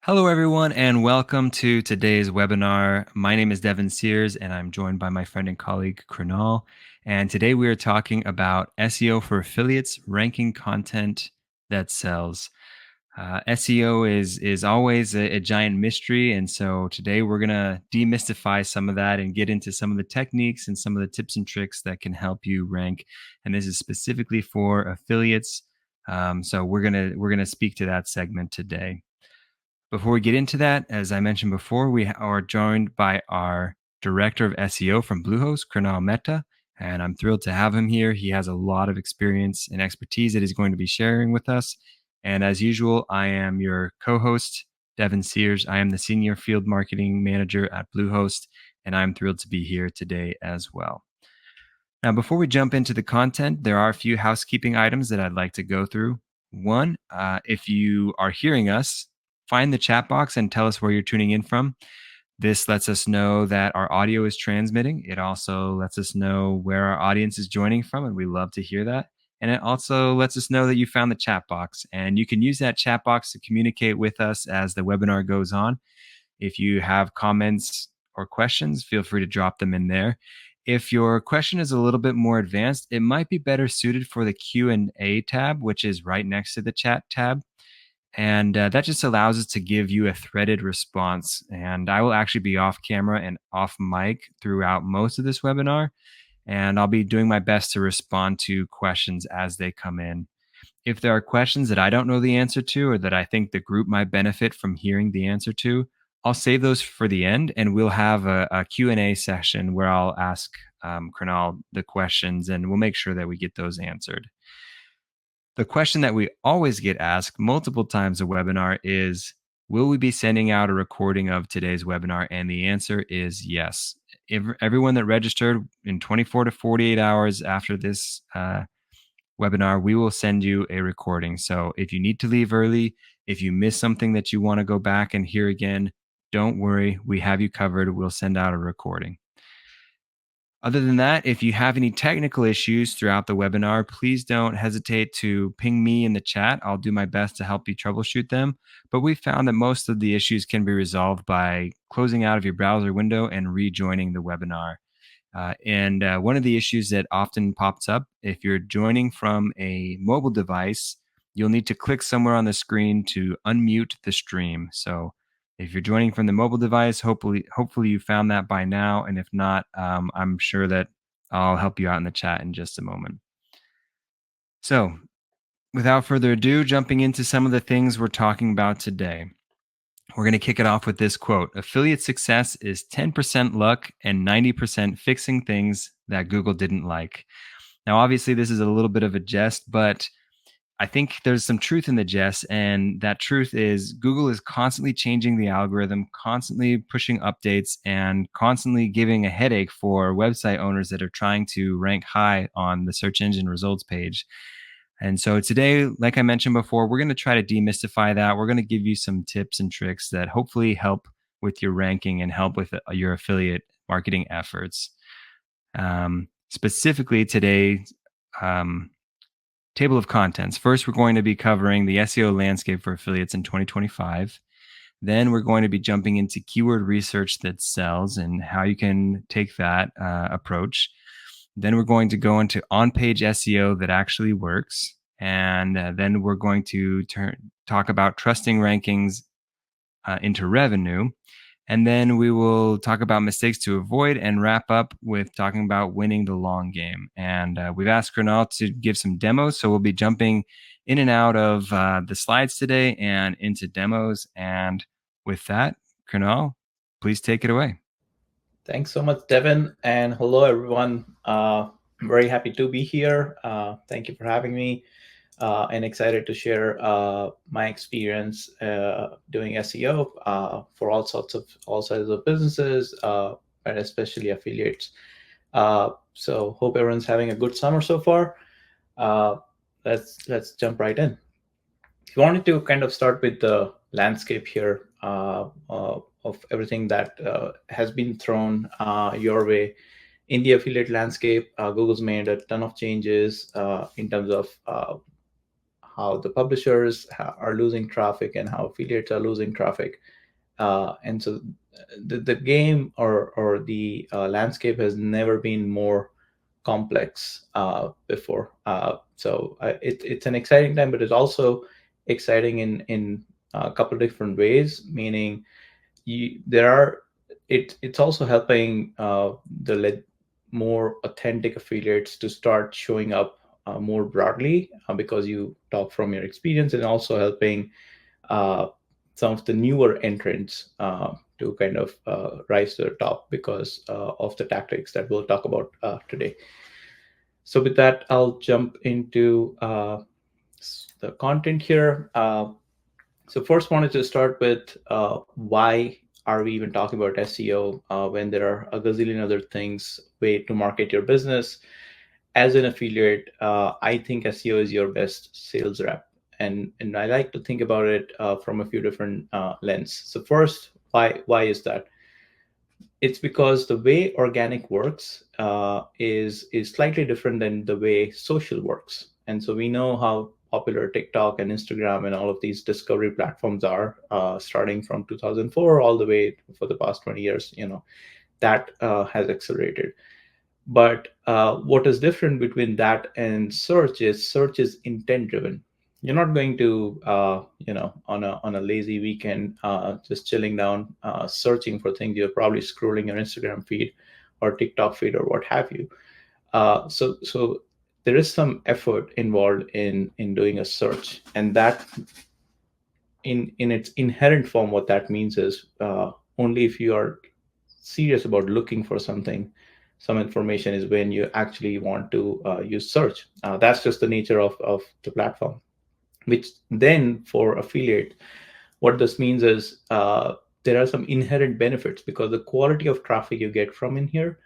Hello, everyone, and welcome to today's webinar. My name is Devin Sears, and I'm joined by my friend and colleague, Kernal. And today we are talking about SEO for affiliates, ranking content that sells. SEO is always a giant mystery, and so today we're going to demystify some of that and get into some of the techniques and some of the tips and tricks that can help you rank. And this is specifically for affiliates. So we're gonna speak to that segment today. Before we get into that, as I mentioned before, we are joined by our Director of SEO from Bluehost, Kernal Mehta, and I'm thrilled to have him here. He has a lot of experience and expertise that he's going to be sharing with us. And as usual, I am your co-host, Devin Sears. I am the Senior Field Marketing Manager at Bluehost, and I'm thrilled to be here today as well. Now, before we jump into the content, there are a few housekeeping items that I'd like to go through. One, if you are hearing us, find the chat box and tell us where you're tuning in from. This lets us know that our audio is transmitting. It also lets us know where our audience is joining from, and we love to hear that. And it also lets us know that you found the chat box. And you can use that chat box to communicate with us as the webinar goes on. If you have comments or questions, feel free to drop them in there. If your question is a little bit more advanced, it might be better suited for the Q&A tab, which is right next to the chat tab. And that just allows us to give you a threaded response. And I will actually be off camera and off mic throughout most of this webinar. And I'll be doing my best to respond to questions as they come in. If there are questions that I don't know the answer to or that I think the group might benefit from hearing the answer to, I'll save those for the end, and we'll have a Q&A session where I'll ask Kernal the questions, and we'll make sure that we get those answered. The question that we always get asked multiple times a webinar is, will we be sending out a recording of today's webinar? And the answer is yes. Everyone that registered in 24 to 48 hours after this webinar, we will send you a recording. So if you need to leave early, if you miss something that you want to go back and hear again, don't worry, we have you covered. We'll send out a recording. Other than that, if you have any technical issues throughout the webinar, please don't hesitate to ping me in the chat. I'll do my best to help you troubleshoot them. But we found that most of the issues can be resolved by closing out of your browser window and rejoining the webinar. And one of the issues that often pops up, if you're joining from a mobile device, you'll need to click somewhere on the screen to unmute the stream. So if you're joining from the mobile device, hopefully you found that by now. And if not, I'm sure that I'll help you out in the chat in just a moment. So without further ado, jumping into some of the things we're talking about today. We're going to kick it off with this quote: affiliate success is 10% luck and 90% fixing things that Google didn't like. Now, obviously, this is a little bit of a jest, but I think there's some truth in the jest. And that truth is Google is constantly changing the algorithm, constantly pushing updates, and constantly giving a headache for website owners that are trying to rank high on the search engine results page. And so today, like I mentioned before, we're going to try to demystify that. We're going to give you some tips and tricks that hopefully help with your ranking and help with your affiliate marketing efforts. Specifically today, table of contents. First, we're going to be covering the SEO landscape for affiliates in 2025. Then we're going to be jumping into keyword research that sells and how you can take that approach. Then we're going to go into on-page SEO that actually works. And then we're going to talk about trusting rankings into revenue. And then we will talk about mistakes to avoid and wrap up with talking about winning the long game. And we've asked Kernal to give some demos. So we'll be jumping in and out of the slides today and into demos. And with that, Kernal, please take it away. Thanks so much, Devin, and hello, everyone. I'm very happy to be here. Thank you for having me, and excited to share my experience doing SEO for all sizes of businesses, and especially affiliates. So hope everyone's having a good summer so far. Let's jump right in. If you wanted to kind of start with the landscape here of everything that has been thrown your way in the affiliate landscape, Google's made a ton of changes in terms of how the publishers are losing traffic and how affiliates are losing traffic. And so the game or the landscape has never been more complex before. It's an exciting time, but it's also exciting in a couple of different ways. Meaning, there are it's also helping the more authentic affiliates to start showing up more broadly, because you talk from your experience, and also helping uh, some of the newer entrants to kind of rise to the top because of the tactics that we'll talk about today. So with that, I'll jump into the content here. So first, wanted to start with why are we even talking about SEO when there are a gazillion other things way to market your business? As an affiliate, I think SEO is your best sales rep, and I like to think about it from a few different lens. So first, why is that? It's because the way organic works is slightly different than the way social works. And so we know how popular TikTok and Instagram and all of these discovery platforms are, starting from 2004 all the way for the past 20 years. That has accelerated. But what is different between that and search is intent driven. You're not going to, on a lazy weekend, just chilling down, searching for things. You're probably scrolling your Instagram feed or TikTok feed or what have you. So there is some effort involved in doing a search, and that in its inherent form, what that means is only if you are serious about looking for something, some information, is when you actually want to use search. That's just the nature of the platform. Which then, for affiliate, what this means is there are some inherent benefits because the quality of traffic you get from in here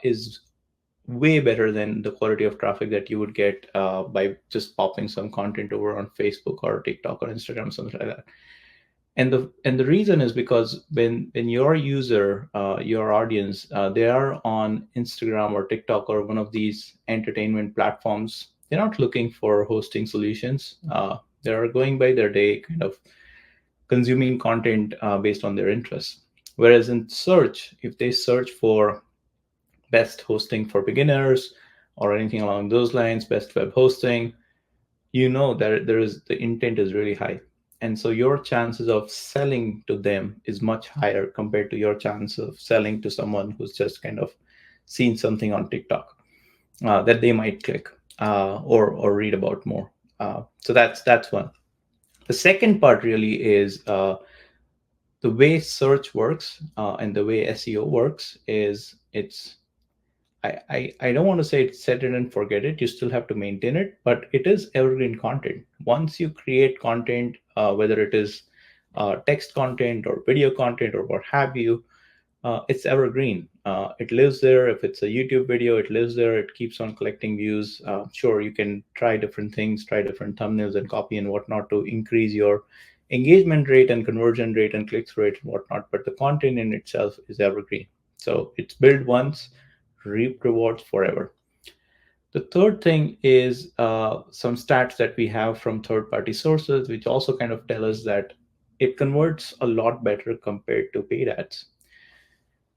is way better than the quality of traffic that you would get by just popping some content over on Facebook or TikTok or Instagram, something like that. And the reason is because when your user, your audience, they are on Instagram or TikTok or one of these entertainment platforms, they're not looking for hosting solutions. They are going by their day, kind of consuming content based on their interests. Whereas in search, if they search for best hosting for beginners or anything along those lines, best web hosting, that there is the intent is really high, and so your chances of selling to them is much higher compared to your chance of selling to someone who's just kind of seen something on TikTok that they might click or read about more. So that's one. The second part really is the way search works and the way SEO works is I don't want to say it's set it and forget it. You still have to maintain it, but it is evergreen content. Once you create content, whether it is text content or video content or what have you, it's evergreen. It lives there. If it's a YouTube video, it lives there. It keeps on collecting views. Sure, you can try different things, try different thumbnails and copy and whatnot to increase your engagement rate and conversion rate and click-through rate and whatnot. But the content in itself is evergreen. So it's built once, reap rewards forever. The third thing is some stats that we have from third-party sources, which also kind of tell us that it converts a lot better compared to paid ads.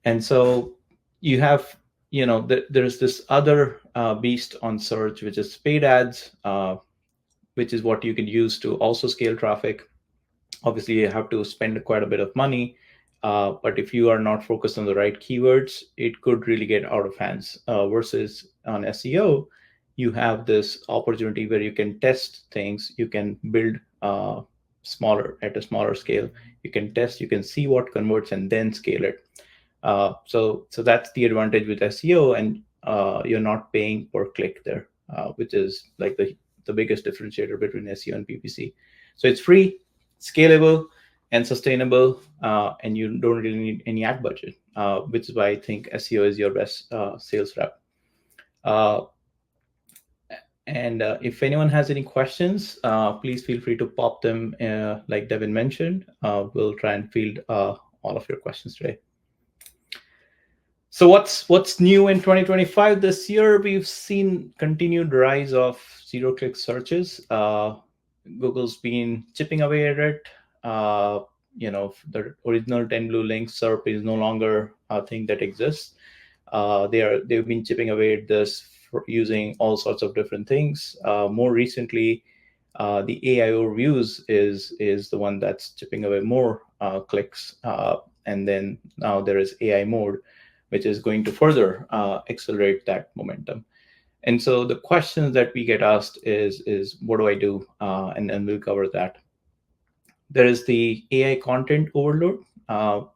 And so you have, there's this other beast on search, which is paid ads, which is what you can use to also scale traffic. Obviously, you have to spend quite a bit of money, but if you are not focused on the right keywords, it could really get out of hands. Versus on SEO, you have this opportunity where you can test things, you can build at a smaller scale, you can test, you can see what converts and then scale it. So that's the advantage with SEO, and you're not paying per click there, which is like the biggest differentiator between SEO and PPC. So it's free, scalable, and sustainable, and you don't really need any ad budget, which is why I think SEO is your best sales rep. Uh, and if anyone has any questions, please feel free to pop them, like Devin mentioned. We'll try and field all of your questions today. So what's new in 2025? This year, we've seen continued rise of zero-click searches. Google's been chipping away at it. Uh, the original 10 blue links SERP is no longer a thing that exists. They've been chipping away at this for using all sorts of different things. More recently, the AI overviews is the one that's chipping away more clicks, and then now there is AI mode, which is going to further accelerate that momentum. And so the questions that we get asked is what do I do? And we'll cover that. There is the AI content overload.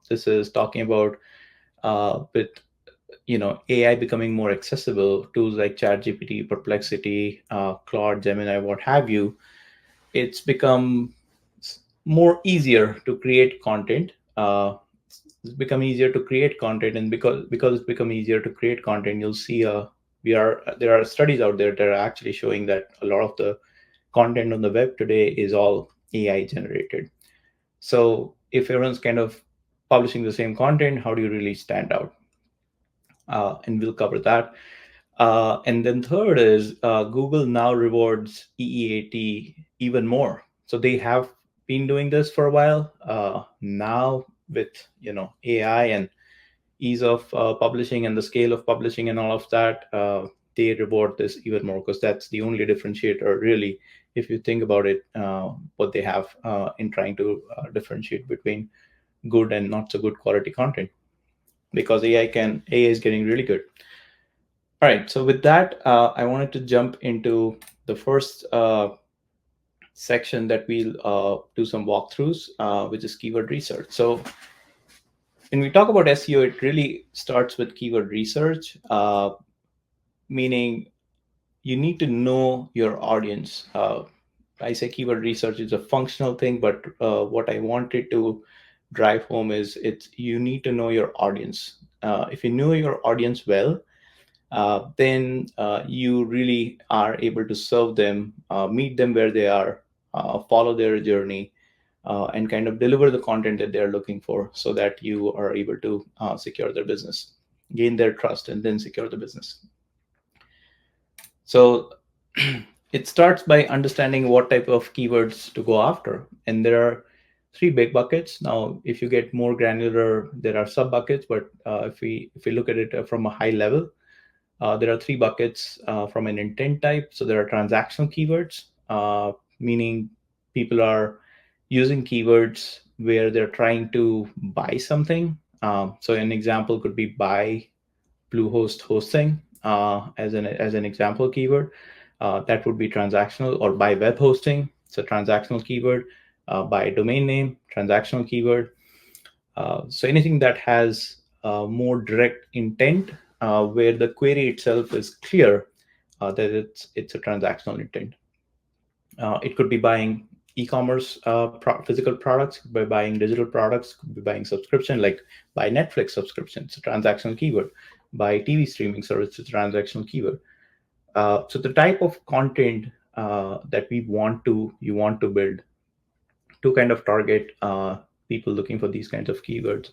This is talking about with AI becoming more accessible. Tools like ChatGPT, Perplexity, Claude, Gemini, what have you. It's become more easier to create content. It's become easier to create content, and because it's become easier to create content, you'll see we are there are studies out there that are actually showing that a lot of the content on the web today is all AI generated. So if everyone's kind of publishing the same content, how do you really stand out? And we'll cover that. And then third is Google now rewards EEAT even more. So they have been doing this for a while. Now with AI and ease of publishing and the scale of publishing and all of that, they reward this even more because that's the only differentiator, really, if you think about it, what they have in trying to differentiate between good and not so good quality content. Because AI is getting really good. All right, so with that, I wanted to jump into the first section that we'll do some walkthroughs, which is keyword research. So when we talk about SEO, it really starts with keyword research, meaning you need to know your audience. I say keyword research is a functional thing, but what I wanted to drive home is it's you need to know your audience. If you know your audience well, then you really are able to serve them, meet them where they are, follow their journey, and kind of deliver the content that they're looking for so that you are able to secure their business, gain their trust, and then secure the business. So it starts by understanding what type of keywords to go after. And there are three big buckets. Now, if you get more granular, there are sub buckets, but if we look at it from a high level, there are three buckets from an intent type. So there are transactional keywords, meaning people are using keywords where they're trying to buy something. So an example could be buy Bluehost hosting as an example keyword. That would be transactional, or buy web hosting. It's a transactional keyword. Buy domain name, transactional keyword. So anything that has more direct intent, where the query itself is clear that it's a transactional intent. It could be buying e-commerce physical products, could be buying digital products, could be buying subscription, like buy Netflix subscription. It's a transactional keyword. Buy TV streaming service. It's a transactional keyword. So the type of content that you want to build to kind of target people looking for these kinds of keywords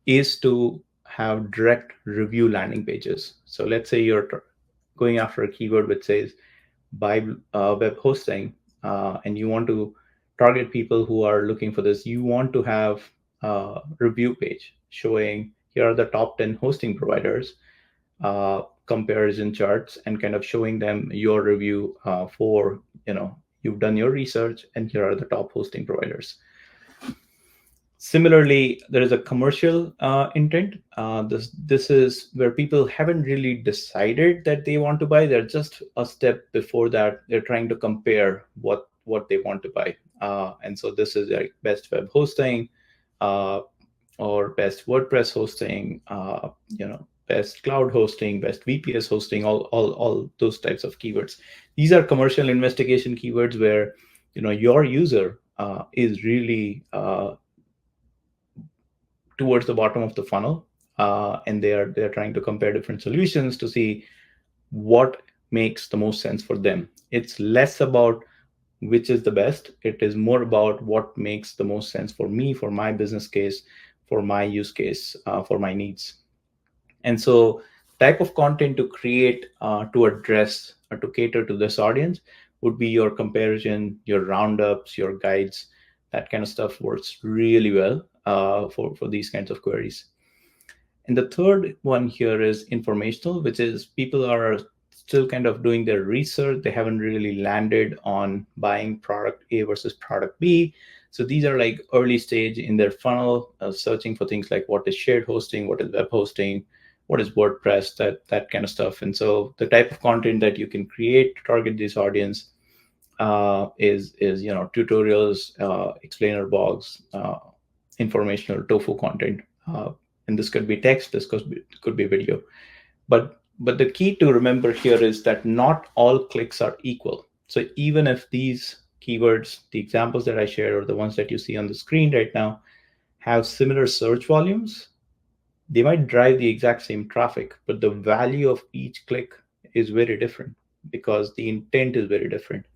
is to have direct review landing pages. So let's say you're going after a keyword which says buy web hosting, and you want to target people who are looking for this. You want to have a review page showing here are the top 10 hosting providers, comparison charts, and kind of showing them your review for, you've done your research and here are the top hosting providers. Similarly, there is a commercial intent. This is where people haven't really decided that they want to buy. They're just a step before that. They're trying to compare what they want to buy. And so this is like best web hosting, uh, or best WordPress hosting, best cloud hosting, best VPS hosting, all those types of keywords. These are commercial investigation keywords where your user is really towards the bottom of the funnel, and they're trying to compare different solutions to see what makes the most sense for them. It's less about which is the best. It is more about what makes the most sense for me, for my business case, for my use case, for my needs. And so type of content to create to address or to cater to this audience would be your comparison, your roundups, your guides. That kind of stuff works really well for these kinds of queries. And the third one here is informational, which is people are still kind of doing their research. They haven't really landed on buying product A versus product B. So these are like early stage in their funnel, searching for things like what is shared hosting, what is web hosting, what is WordPress, that kind of stuff. And so the type of content that you can create to target this audience is tutorials, explainer blogs, informational tofu content, and this could be text, this could be video. But the key to remember here is that not all clicks are equal. So even if these keywords, the examples that I shared or the ones that you see on the screen right now, have similar search volumes, they might drive the exact same traffic, but the value of each click is very different because the intent is very different.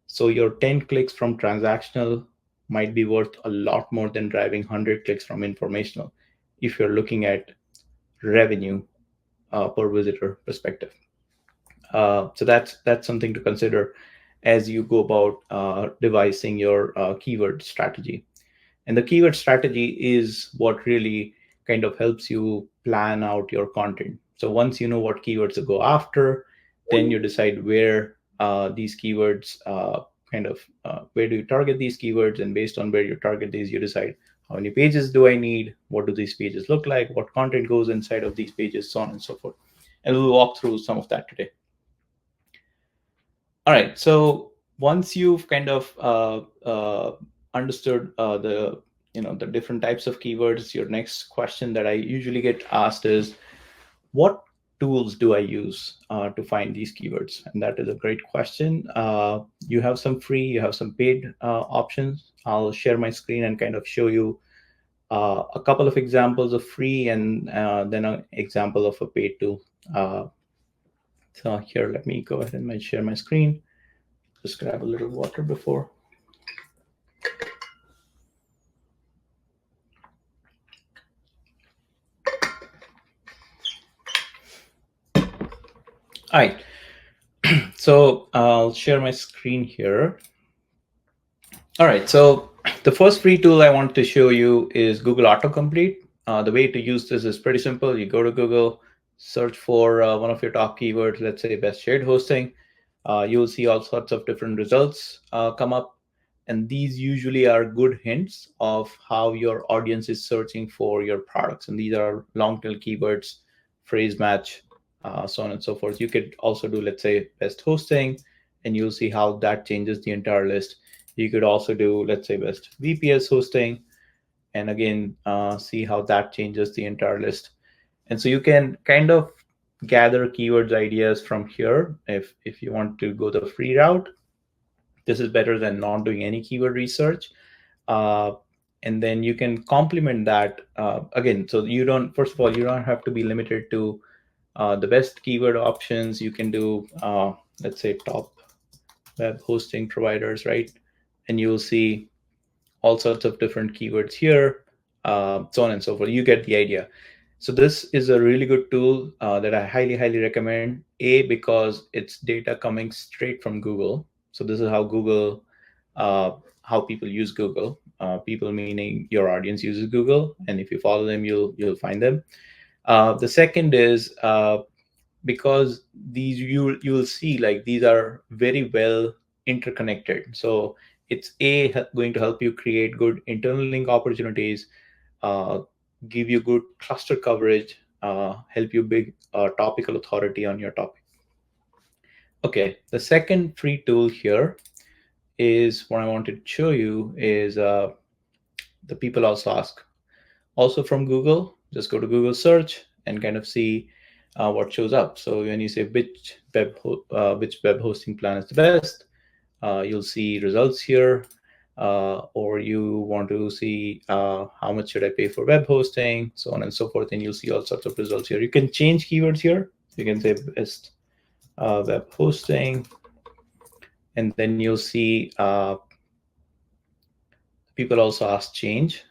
So your 10 clicks from transactional might be worth a lot more than driving 100 clicks from informational if you're looking at revenue per visitor perspective. So that's something to consider as you go about devising your keyword strategy. And the keyword strategy is what really kind of helps you plan out your content. So once you know what keywords to go after, then you decide where these keywords where do you target these keywords, and based on where you target these, you decide how many pages do I need, what do these pages look like, what content goes inside of these pages, so on and so forth. And we'll walk through some of that today. All right. So once you've kind of understood the different types of keywords, your next question that I usually get asked is, what tools do I use to find these keywords? And that is a great question. You have some free, you have some paid options. I'll share my screen and kind of show you a couple of examples of free and then an example of a paid tool. So here, let me go ahead and share my screen. Just grab a little water before. All right. So I'll share my screen here. All right. So the first free tool I want to show you is Google Autocomplete. The way to use this is pretty simple. You go to Google, search for one of your top keywords, let's say best shared hosting. You'll see all sorts of different results come up. And these usually are good hints of how your audience is searching for your products. And these are long tail keywords, phrase match, so on and so forth. You could also do, let's say, best hosting, and you'll see how that changes the entire list. You could also do, let's say, best VPS hosting, and again, see how that changes the entire list. And so you can kind of gather keywords ideas from here. If you want to go the free route, this is better than not doing any keyword research. Uh, and then you can complement that again. So you don't, first of all, you don't have to be limited to the best keyword options. You can do, let's say, top web hosting providers, right? And you'll see all sorts of different keywords here, so on and so forth. You get the idea. So this is a really good tool that I highly, highly recommend. Because it's data coming straight from Google. So this is how how people use Google. People meaning your audience uses Google, and if you follow them, you'll find them. The second is because these you will see like these are very well interconnected. So it's going to help you create good internal link opportunities, uh, give you good cluster coverage, help you big topical authority on your topic. Okay, the second free tool here is what I wanted to show you is the people also ask. Also from Google, just go to Google search and kind of see what shows up. So when you say which web hosting plan is the best, you'll see results here. Or you want to see how much should I pay for web hosting, so on and so forth, and you'll see all sorts of results here. You can change keywords here. You can say best web hosting, and then you'll see people also ask change.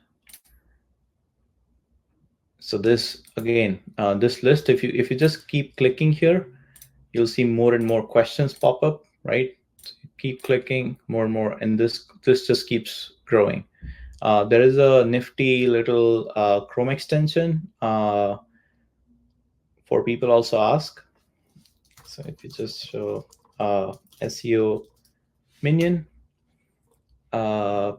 So this again, this list, if you just keep clicking here, you'll see more and more questions pop up, right? keep clicking more and more, and this just keeps growing. There is a nifty little Chrome extension for people also ask. So if you just show SEO minion, uh,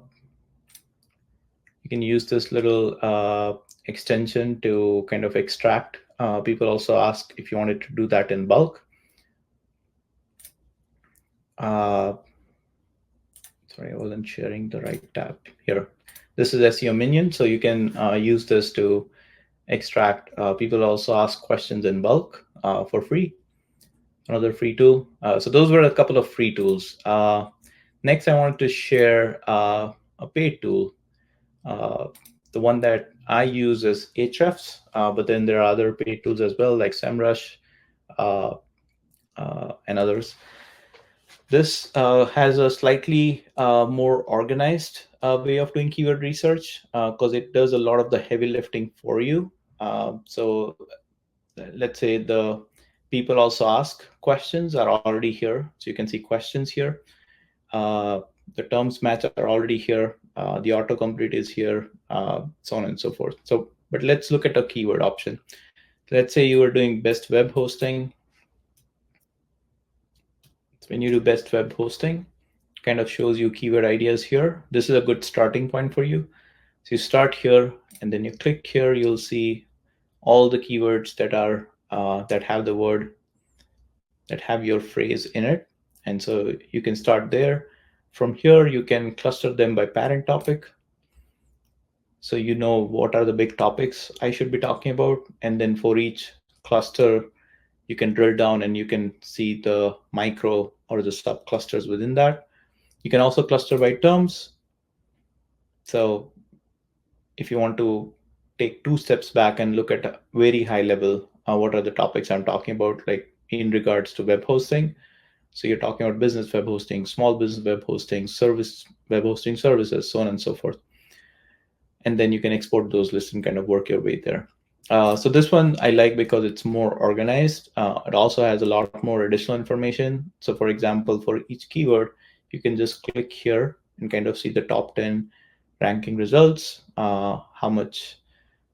you can use this little extension to kind of extract. People also ask if you wanted to do that in bulk. Uh, sorry, I wasn't sharing the right tab here. This is SEO minion, so you can use this to extract. People also ask questions in bulk for free. Another free tool. So those were a couple of free tools. Next, I wanted to share a paid tool. The one that I use is Ahrefs, but then there are other paid tools as well, like SEMrush uh, and others. This has a slightly more organized way of doing keyword research because it does a lot of the heavy lifting for you. So let's say the people also ask questions are already here. So you can see questions here. The terms match are already here. The autocomplete is here, so on and so forth. So, but let's look at a keyword option. Let's say you are doing best web hosting. When you do best web hosting, kind of shows you keyword ideas here. This is a good starting point for you. So you start here, and then you click here. You'll see all the keywords that are that have the word, that have your phrase in it, and so you can start there. From here, you can cluster them by parent topic, so you know what are the big topics I should be talking about, and then for each cluster, you can drill down and you can see the micro or the sub clusters within that. You can also cluster by terms. So if you want to take two steps back and look at a very high level, what are the topics I'm talking about, like in regards to web hosting. So you're talking about business web hosting, small business web hosting, service web hosting services, so on and so forth. And then you can export those lists and kind of work your way there. So this one I like because it's more organized. It also has a lot more additional information. So for example, for each keyword, you can just click here and kind of see the top 10 ranking results, how much,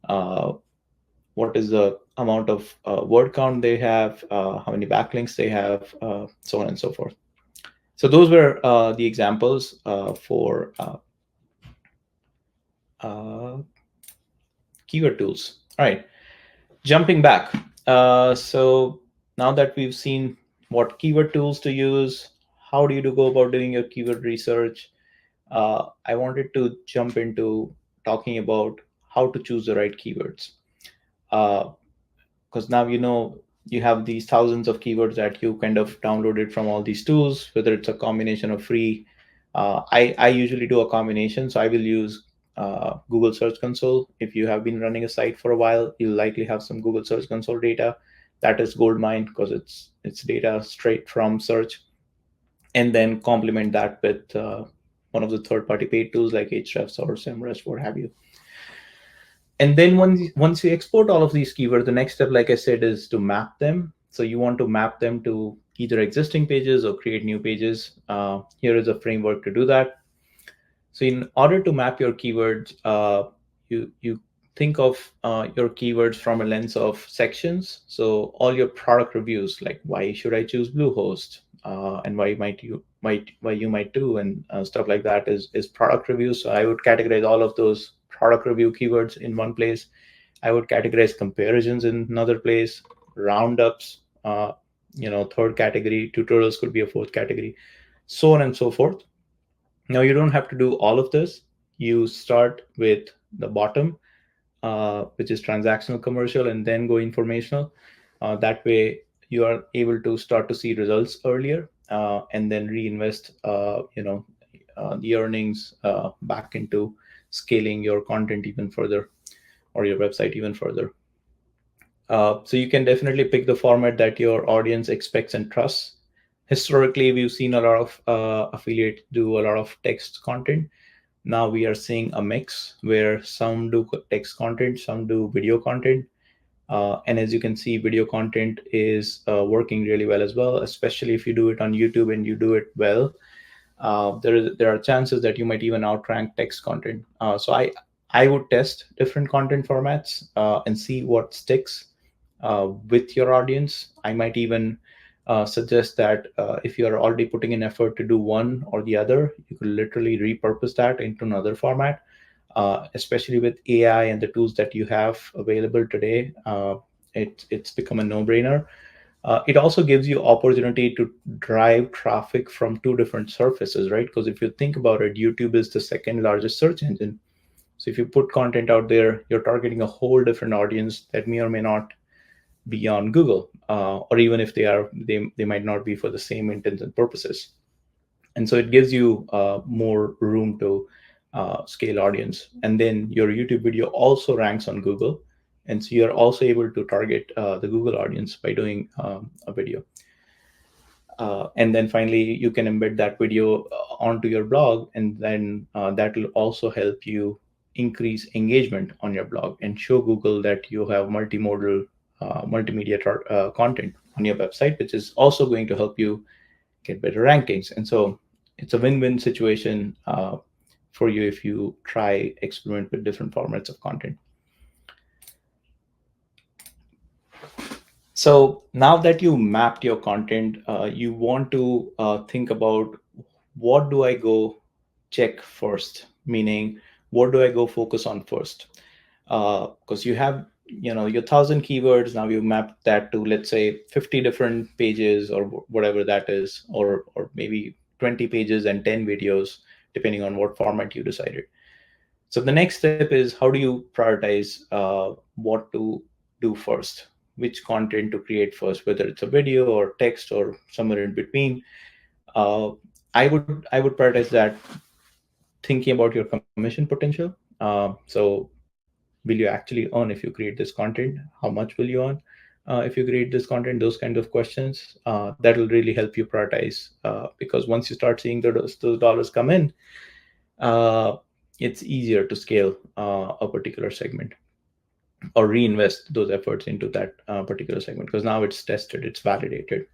what is the amount of word count they have, how many backlinks they have, so on and so forth. So those were the examples for uh, keyword tools. All right, jumping back. So now that we've seen what keyword tools to use, how do you go about doing your keyword research? I wanted to jump into talking about how to choose the right keywords. Because now you know you have these thousands of keywords that you kind of downloaded from all these tools, whether it's a combination of free. I usually do a combination, so I will use Google Search Console. If you have been running a site for a while, you'll likely have some Google Search Console data. That is gold mine because it's data straight from search, and then complement that with one of the third-party paid tools like Ahrefs or SEMrush, what have you. And then once you export all of these keywords, the next step, like I said, is to map them. So you want to map them to either existing pages or create new pages. Here is a framework to do that. So in order to map your keywords, you think of your keywords from a lens of sections. So all your product reviews, like why should I choose Bluehost, and why you might do, and stuff like that is product reviews. So I would categorize all of those product review keywords in one place. I would categorize comparisons in another place, roundups, third category, tutorials could be a fourth category, so on and so forth. Now, you don't have to do all of this. You start with the bottom, which is transactional commercial, and then go informational. That way, you are able to start to see results earlier, and then reinvest, the earnings back into scaling your content even further, or your website even further. So you can definitely pick the format that your audience expects and trusts. Historically, we've seen a lot of affiliates do a lot of text content. Now we are seeing a mix where some do text content, some do video content. And as you can see, video content is working really well as well, especially if you do it on YouTube and you do it well. there are chances that you might even outrank text content. So I would test different content formats and see what sticks with your audience. I might even suggest that if you are already putting in effort to do one or the other, you could literally repurpose that into another format. Especially with AI and the tools that you have available today, it's become a no-brainer. It also gives you opportunity to drive traffic from two different surfaces, right? Because if you think about it, YouTube is the second largest search engine. So if you put content out there, you're targeting a whole different audience that may or may not be on Google, or even if they are, they might not be for the same intents and purposes. And so it gives you more room to scale audience. And then your YouTube video also ranks on Google, and so you're also able to target the Google audience by doing a video. And then finally, you can embed that video onto your blog, and then that will also help you increase engagement on your blog and show Google that you have multimodal, multimedia content on your website, which is also going to help you get better rankings. And so it's a win-win situation for you if you try experiment with different formats of content. So now that you mapped your content, you want to think about, what do I go check first? Meaning, what do I go focus on first? Because you have, your 1,000 keywords. Now you map that to, let's say, 50 different pages, or whatever that is, or maybe 20 pages and 10 videos, depending on what format you decided. So the next step is, how do you prioritize what to do first, which content to create first, whether it's a video or text or somewhere in between. Uh, I would prioritize that, thinking about your commission potential. So will you actually earn if you create this content? How much will you earn if you create this content? Those kind of questions, that will really help you prioritize, because once you start seeing those dollars come in, uh, it's easier to scale a particular segment, or reinvest those efforts into that particular segment, because now it's tested, it's validated.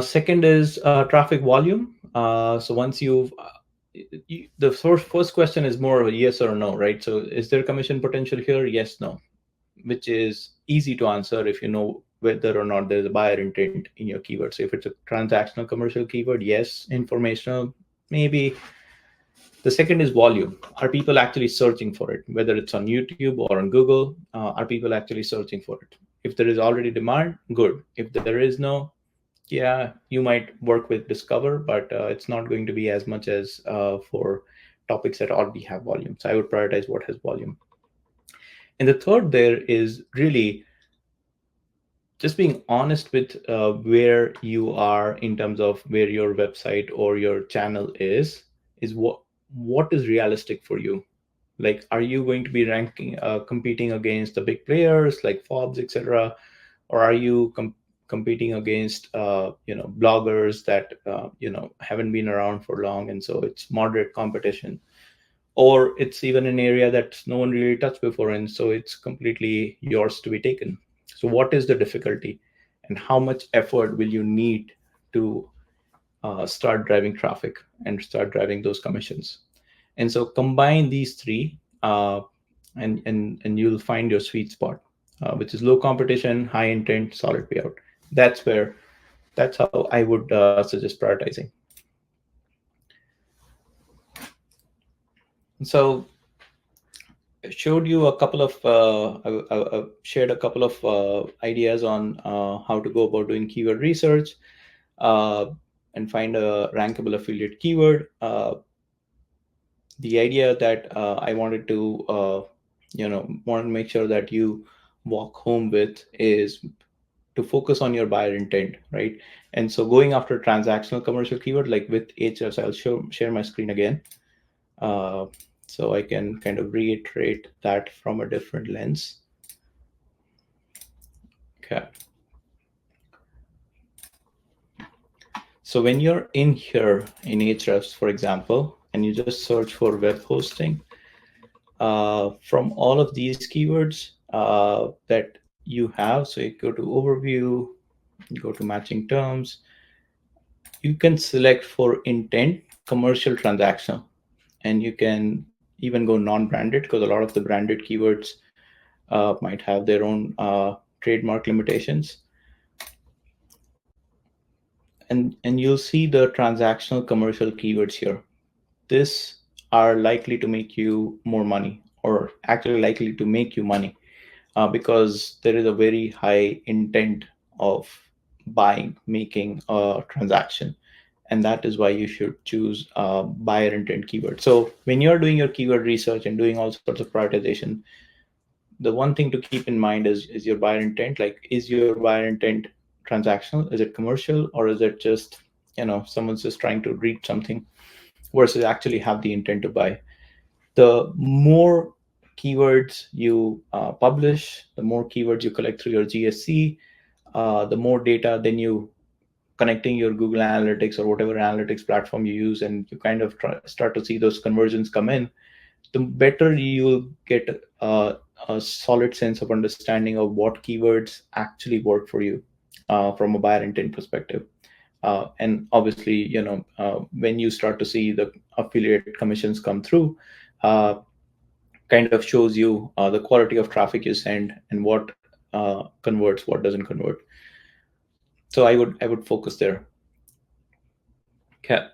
Second is traffic volume. So once the first question is more of a yes or no, right? So is there commission potential here? Yes, no, which is easy to answer if you know whether or not there's a buyer intent in your keyword. So if it's a transactional commercial keyword, yes. Informational, maybe. The second is volume. Are people actually searching for it? Whether it's on YouTube or on Google, are people actually searching for it? If there is already demand, good. If there is no, yeah, you might work with Discover, but it's not going to be as much as for topics that already have volume. So I would prioritize what has volume. And the third there is really just being honest with where you are in terms of where your website or your channel is what is realistic for you. Like, are you going to be ranking competing against the big players like Forbes, etc., or are you competing against bloggers that haven't been around for long, and so it's moderate competition, or it's even an area that no one really touched before, and so it's completely yours to be taken. So what is the difficulty, and how much effort will you need to start driving traffic and start driving those commissions? And so combine these three, and you'll find your sweet spot, which is low competition, high intent, solid payout. That's how I would suggest prioritizing. So I showed you a couple of I shared a couple of ideas on how to go about doing keyword research uh, and find a rankable affiliate keyword. The idea that I wanted to want to make sure that you walk home with is to focus on your buyer intent, right? And so going after transactional commercial keyword, like with HS, I'll share my screen again, uh, so I can kind of reiterate that from a different lens. Okay. So when you're in here in Ahrefs, for example, and you just search for web hosting, from all of these keywords that you have, so you go to overview, you go to matching terms, you can select for intent commercial transactional, and you can even go non-branded because a lot of the branded keywords might have their own trademark limitations. And you'll see the transactional commercial keywords here. This are likely to make you more money, or actually likely to make you money, because there is a very high intent of buying, making a transaction. And that is why you should choose buyer intent keyword. So when you're doing your keyword research and doing all sorts of prioritization, the one thing to keep in mind is your buyer intent. Like, is your buyer intent transactional? Is it commercial, or is it just, someone's just trying to read something versus actually have the intent to buy? The more keywords you publish, the more keywords you collect through your GSC, the more data, then you connecting your Google Analytics or whatever analytics platform you use, and you kind of start to see those conversions come in, the better you'll get a solid sense of understanding of what keywords actually work for you from a buyer intent perspective. And obviously, when you start to see the affiliate commissions come through, uh, kind of shows you the quality of traffic you send and what converts, what doesn't convert. So I would focus there. Okay,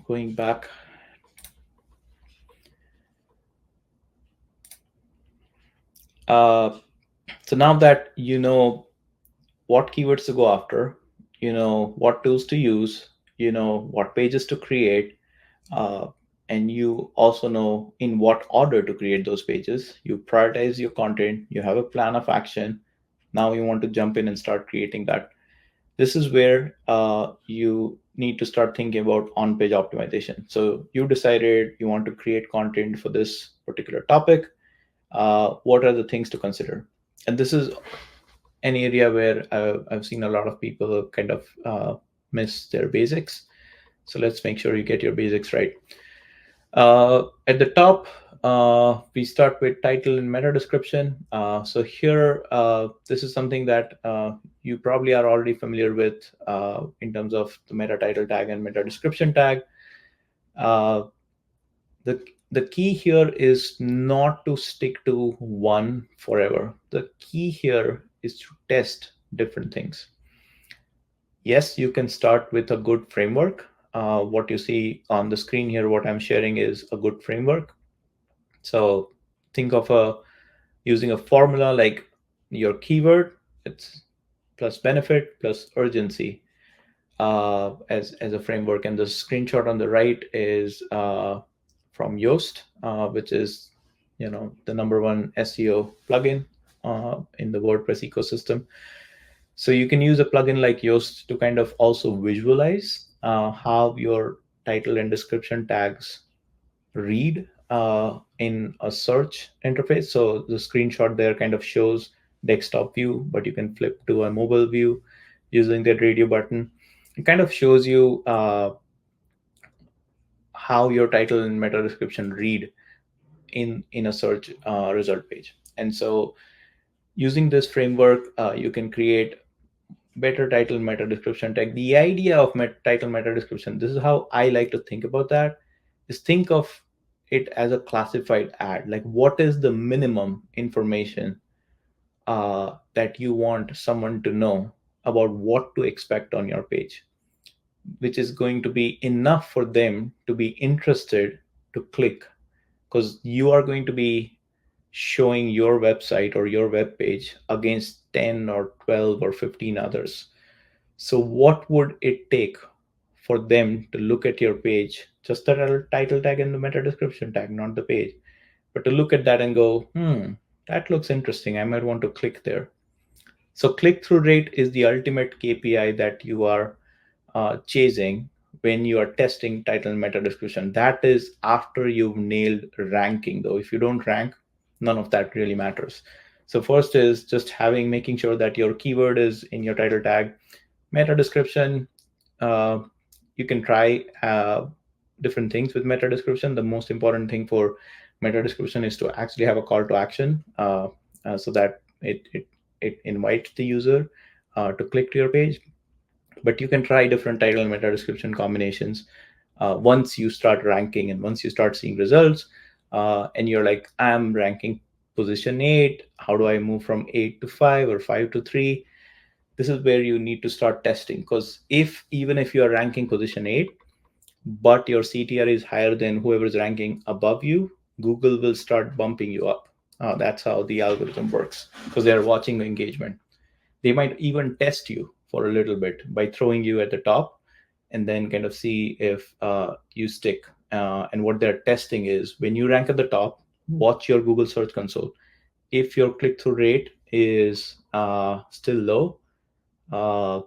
going back. Uh, so now that you know what keywords to go after, you know what tools to use, you know what pages to create, uh, and you also know in what order to create those pages. You prioritize your content, you have a plan of action. Now you want to jump in and start creating that. This is where you need to start thinking about on-page optimization. So you decided you want to create content for this particular topic. What are the things to consider? And this is an area where I've seen a lot of people kind of miss their basics. So let's make sure you get your basics right. At the top, we start with title and meta description. So here, this is something that you probably are already familiar with in terms of the meta title tag and meta description tag. Uh, the the key here is not to stick to one forever. The key here is to test different things. Yes, you can start with a good framework. What you see on the screen here, what I'm sharing is a good framework. So think of using a formula like your keyword, it's plus benefit plus urgency as a framework. And the screenshot on the right is from Yoast, which is the number one SEO plugin in the WordPress ecosystem. So you can use a plugin like Yoast to kind of also visualize how your title and description tags read in a search interface. So the screenshot there kind of shows desktop view, but you can flip to a mobile view using that radio button. It kind of shows you how your title and meta description read in a search result page. And so using this framework, you can create better title meta description tag. The idea of title meta description, this is how I like to think about that, is think of it as a classified ad. Like, what is the minimum information that you want someone to know about what to expect on your page, which is going to be enough for them to be interested to click, because you are going to be showing your website or your web page against 10 or 12 or 15 others. So what would it take for them to look at your page, just the title tag and the meta description tag, not the page, but to look at that and go, that looks interesting, I might want to click there. So click through rate is the ultimate KPI that you are chasing when you are testing title and meta description. That is after you've nailed ranking, though. If you don't rank, none of that really matters. So first is just making sure that your keyword is in your title tag. Meta description, uh, you can try different things with meta description. The most important thing for meta description is to actually have a call to action, so that it invites the user to click to your page. But you can try different title and meta description combinations once you start ranking and once you start seeing results. And you're like, I'm ranking position 8. How do I move from 8 to 5 or 5 to 3? This is where you need to start testing, because if even if you are ranking position 8 but your CTR is higher than whoever is ranking above you, Google will start bumping you up. That's how the algorithm works, because they're watching the engagement. They might even test you for a little bit by throwing you at the top and then kind of see if you stick. And what they're testing is, when you rank at the top, watch your Google Search Console. If your click through rate is still low,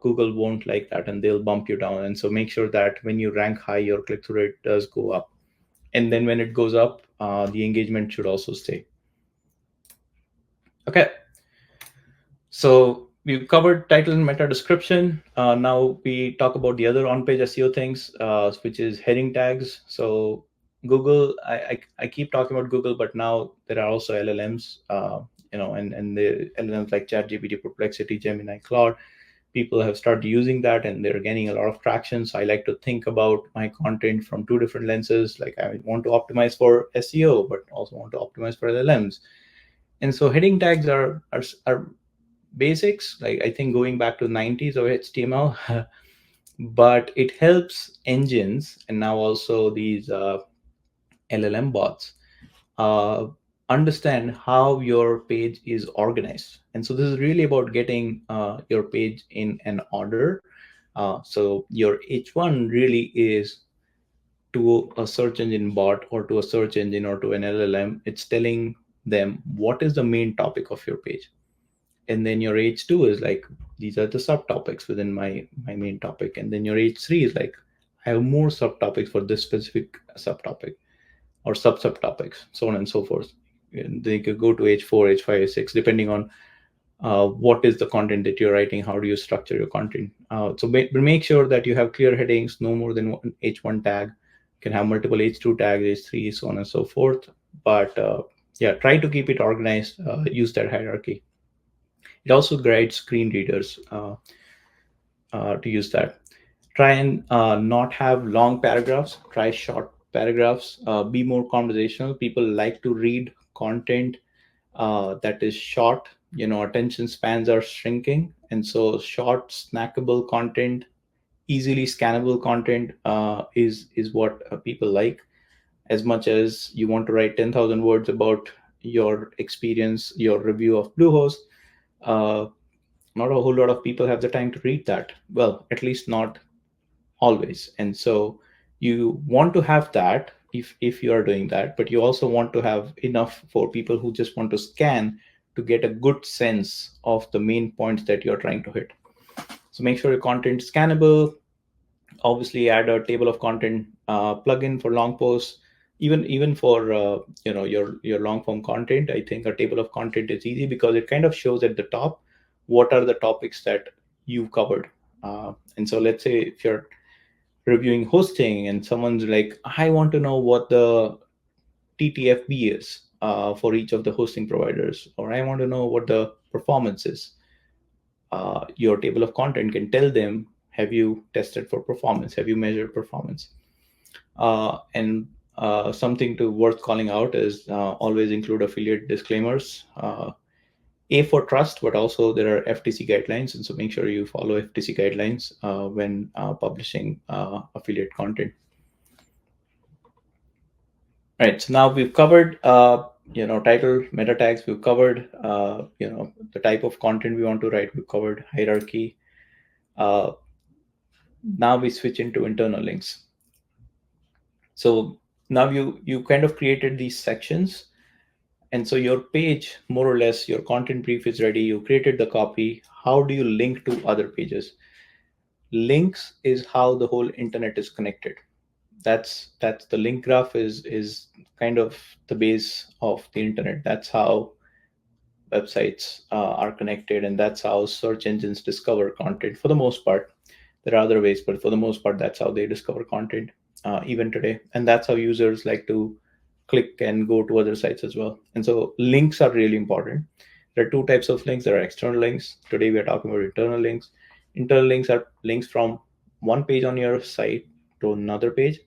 Google won't like that and they'll bump you down. And so make sure that when you rank high, your click through rate does go up. And then when it goes up, the engagement should also stay. Okay. So we've covered title and meta description. Now we talk about the other on-page SEO things, which is heading tags. So Google, I keep talking about Google, but now there are also LLMs, and the LLMs like ChatGPT, Perplexity, Gemini, Claude. People have started using that and they're gaining a lot of traction. So I like to think about my content from two different lenses. Like, I want to optimize for SEO, but also want to optimize for LLMs. And so heading tags are basics, like I think going back to the 90s of HTML, but it helps engines and now also these LLM bots uh, understand how your page is organized. And so this is really about getting your page in an order. So your H1 really is to a search engine bot or to a search engine or to an LLM. It's telling them what is the main topic of your page. And then your H2 is like, these are the subtopics within my main topic. And then your H3 is like, I have more subtopics for this specific subtopic or subtopics, so on and so forth. And they could go to H4, H5, H6, depending on what is the content that you're writing, how do you structure your content. So make sure that you have clear headings, no more than one H1 tag. You can have multiple H2 tags, H3, so on and so forth. But yeah, try to keep it organized, use that hierarchy. It also guides screen readers to use that. Try and not have long paragraphs. Try short paragraphs. Be more conversational. People like to read content that is short. Attention spans are shrinking, and so short, snackable content, easily scannable content is what people like. As much as you want to write 10,000 words about your experience, your review of Bluehost, uh, not a whole lot of people have the time to read that. Well, at least not always. And so you want to have that if you are doing that, but you also want to have enough for people who just want to scan to get a good sense of the main points that you're trying to hit. So make sure your content is scannable. Obviously add a table of content plugin for long posts. Even for your long form content, I think a table of content is easy because it kind of shows at the top what are the topics that you've covered. And so let's say if you're reviewing hosting and someone's like, I want to know what the TTFB is for each of the hosting providers, or I want to know what the performance is. Your table of content can tell them, have you tested for performance? Have you measured performance? And something to worth calling out is always include affiliate disclaimers. A for trust, but also there are FTC guidelines, and so make sure you follow FTC guidelines when publishing affiliate content. All right, so now we've covered title, meta tags. We've covered the type of content we want to write. We've covered hierarchy. Uh, Now we switch into internal links. So now you kind of created these sections, and so your page, more or less, your content brief is ready. You created the copy. How do you link to other pages? Links is how the whole internet is connected. That's the link graph is kind of the base of the internet. That's how websites are connected, and that's how search engines discover content for the most part. There are other ways, but for the most part, that's how they discover content even today. And that's how users like to click and go to other sites as well. And so links are really important. There are two types of links. There are external links. Today we are talking about internal links. Internal links are links from one page on your site to another page.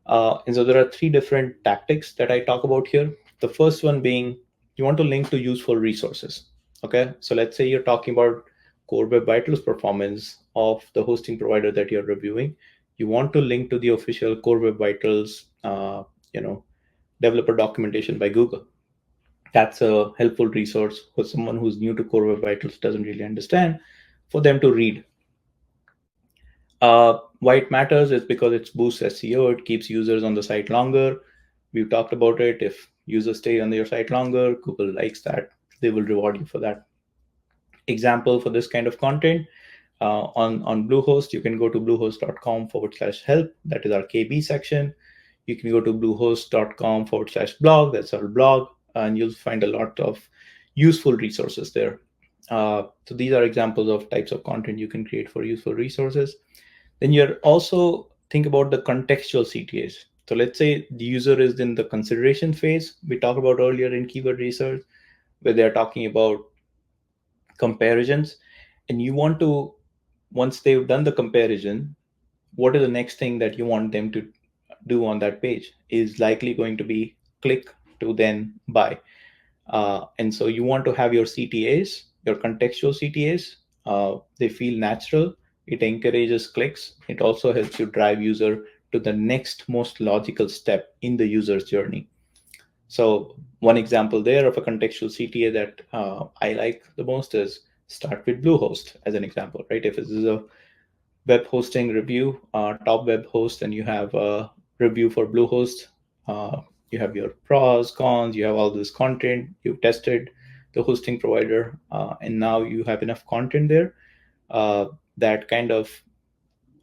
And so there are three different tactics that I talk about here. The first one being you want to link to useful resources. Okay, so let's say you're talking about Core Web Vitals performance of the hosting provider that you're reviewing. You want to link to the official Core Web Vitals, developer documentation by Google. That's a helpful resource for someone who's new to Core Web Vitals, doesn't really understand, for them to read. Why it matters is because it boosts SEO, it keeps users on the site longer. We've talked about it. If users stay on your site longer, Google likes that. They will reward you for that. Example for this kind of content, on Bluehost, you can go to bluehost.com/help. That is our KB section. You can go to bluehost.com/blog. That's our blog, and you'll find a lot of useful resources there. So these are examples of types of content you can create for useful resources. Then you're also think about the contextual CTAs. So let's say the user is in the consideration phase we talked about earlier in keyword research, where they're talking about comparisons, and you want to, once they've done the comparison, what is the next thing that you want them to do on that page is likely going to be click to then buy. And so you want to have your CTAs, your contextual CTAs, they feel natural. It encourages clicks. It also helps you drive user to the next most logical step in the user's journey. So one example there of a contextual CTA that I like the most is start with Bluehost as an example, right? If this is a web hosting review, top web host, and you have a review for Bluehost. You have your pros, cons, you have all this content, you've tested the hosting provider, and now you have enough content there uh, that kind of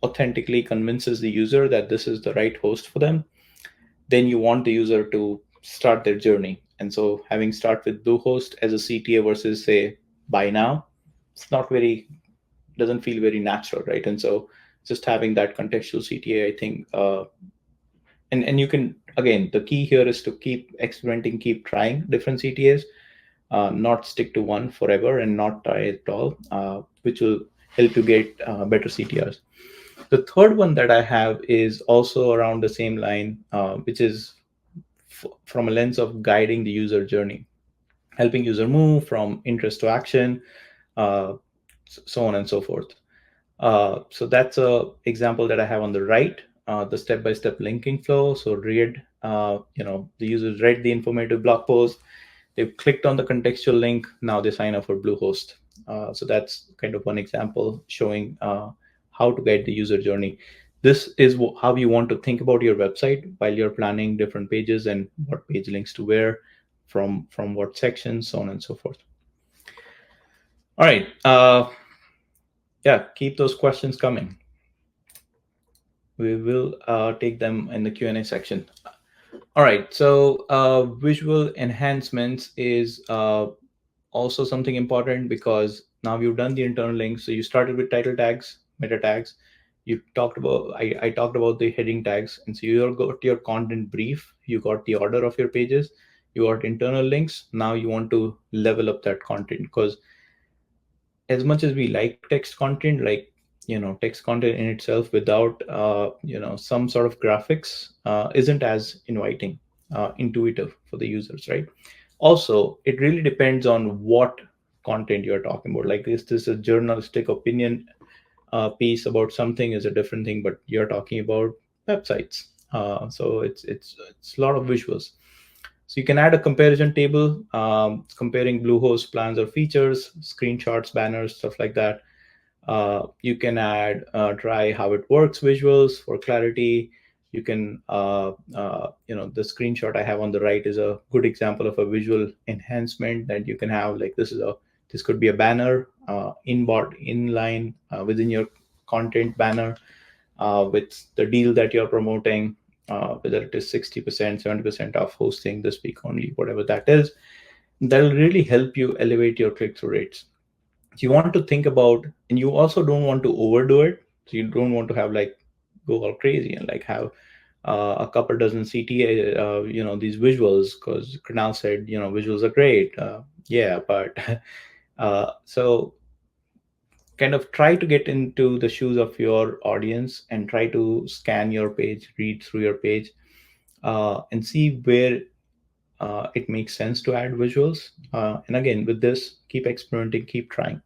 authentically convinces the user that this is the right host for them. Then you want the user to start their journey. And so having start with Bluehost as a CTA versus say buy now, it's not very, doesn't feel very natural, right? And so just having that contextual CTA, I think, and you can, again, the key here is to keep experimenting, keep trying different CTAs, not stick to one forever and not try it all, which will help you get better CTRs. The third one that I have is also around the same line, which is from a lens of guiding the user journey, helping user move from interest to action, uh, so on and so forth. So that's a example that I have on the right, the step-by-step linking flow. So read, the users read the informative blog post, they've clicked on the contextual link, now they sign up for Bluehost. So that's kind of one example showing how to guide the user journey. This is how you want to think about your website while you're planning different pages and what page links to where, from what sections, so on and so forth. All right. Yeah, keep those questions coming. We will take them in the Q&A section. All right, so visual enhancements is also something important because now you've done the internal links. So you started with title tags, meta tags. You talked about, I talked about the heading tags. And so you got your content brief, you got the order of your pages, you got internal links. Now you want to level up that content because as much as we like text content, like text content in itself without some sort of graphics isn't as inviting, intuitive for the users, right? Also, it really depends on what content you're talking about. Like, is this a journalistic opinion piece about something is a different thing, but you're talking about websites, so it's a lot of visuals. So you can add a comparison table, comparing Bluehost plans or features, screenshots, banners, stuff like that. You can add try how it works visuals for clarity. You can, the screenshot I have on the right is a good example of a visual enhancement that you can have. Like this could be a banner, inline within your content banner, with the deal that you're promoting, whether it is 60%, 70% off hosting this week only, whatever that is. That'll really help you elevate your click-through rates. So you want to think about, and you also don't want to overdo it. So you don't want to have like go all crazy and like have a couple dozen CTA, these visuals, because Kunal said, visuals are great. Yeah, but so kind of try to get into the shoes of your audience and try to scan your page, read through your page, and see where it makes sense to add visuals. And again, with this, keep experimenting, keep trying.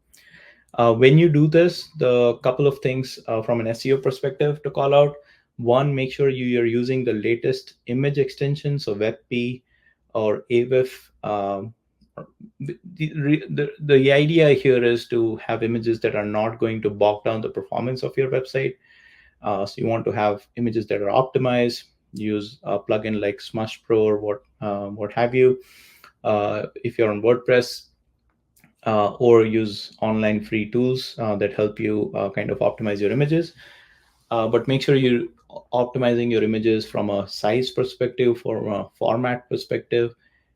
When you do this, the couple of things from an SEO perspective to call out. One, make sure you're using the latest image extension, so WebP or AWIF. The idea here is to have images that are not going to bog down the performance of your website. So you want to have images that are optimized. Use a plugin like Smush Pro or what have you. If you're on WordPress, or use online free tools that help you kind of optimize your images. But make sure you're optimizing your images from a size perspective, from a format perspective,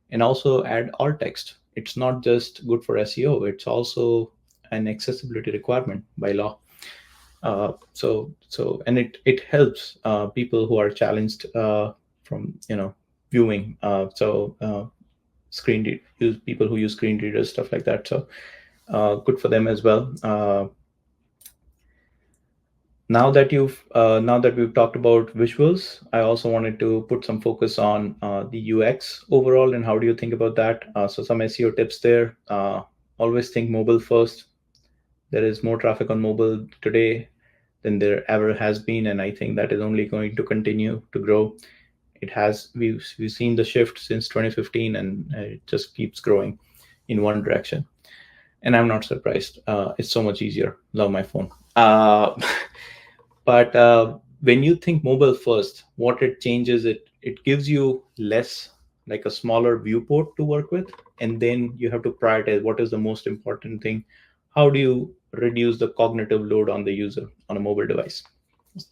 and also add alt text. It's not just good for SEO, it's also an accessibility requirement by law. And it helps people who are challenged from viewing. Use people who use screen readers, stuff like that. So good for them as well. Now that we've talked about visuals, I also wanted to put some focus on the UX overall and how do you think about that. So some SEO tips there. Always think mobile first. There is more traffic on mobile today than there ever has been, and I think that is only going to continue to grow. We've seen the shift since 2015, and it just keeps growing in one direction. And I'm not surprised. It's so much easier. Love my phone. But when you think mobile first, what it changes, it gives you less, like a smaller viewport to work with, and then you have to prioritize what is the most important thing. How do you reduce the cognitive load on the user on a mobile device?